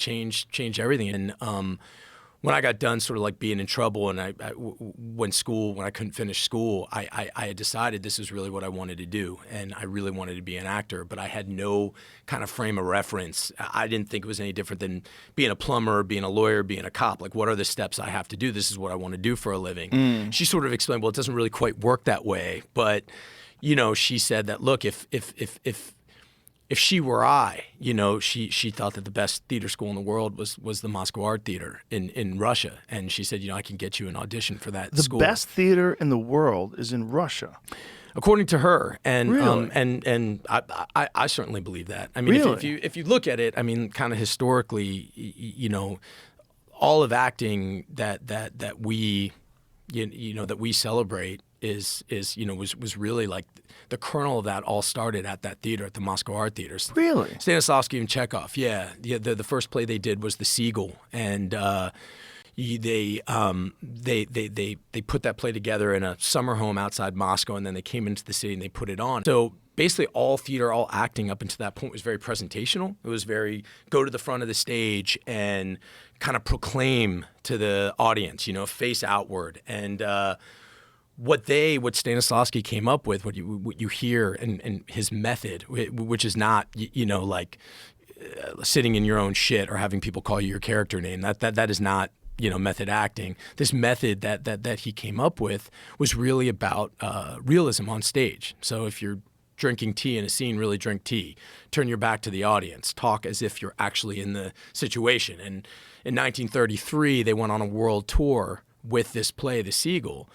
changed everything. And when I got done sort of like being in trouble and when I couldn't finish school, I had decided this is really what I wanted to do. And I really wanted to be an actor, but I had no kind of frame of reference. I didn't think it was any different than being a plumber, being a lawyer, being a cop. Like, what are the steps I have to do? This is what I want to do for a living. She sort of explained, well, it doesn't really quite work that way. But, you know, she said that, look, if she were I, you know, she thought that the best theater school in the world was the Moscow Art Theater in Russia. And she said, you know, I can get you an audition for that school. The best theater in the world is in Russia. According to her. And really? And I certainly believe that. I mean, really? if you look at it, I mean, kind of historically, you know, all of acting that we that we celebrate is you know was really like the kernel of that all started at that theater, at the Moscow Art Theater. Really? Stanislavski and Chekhov. Yeah. The first play they did was The Seagull, and they put that play together in a summer home outside Moscow, and then they came into the city and they put it on. So basically all theater, all acting up until that point was very presentational. It was very go to the front of the stage and kind of proclaim to the audience, you know, face outward. And what Stanislavski came up with, what you hear, and his method, which is not, you know, like sitting in your own shit or having people call you your character name. That is not, you know, method acting. This method that he came up with was really about realism on stage. So if you're drinking tea in a scene, really drink tea. Turn your back to the audience. Talk as if you're actually in the situation. And in 1933, they went on a world tour with this play, The Seagull.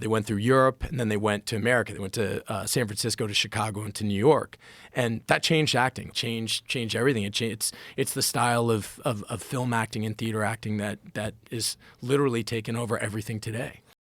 They went through Europe, and then they went to America. They went to San Francisco, to Chicago, and to New York. And that changed acting, changed everything. It's the style of film acting and theater acting that is literally taken over everything today.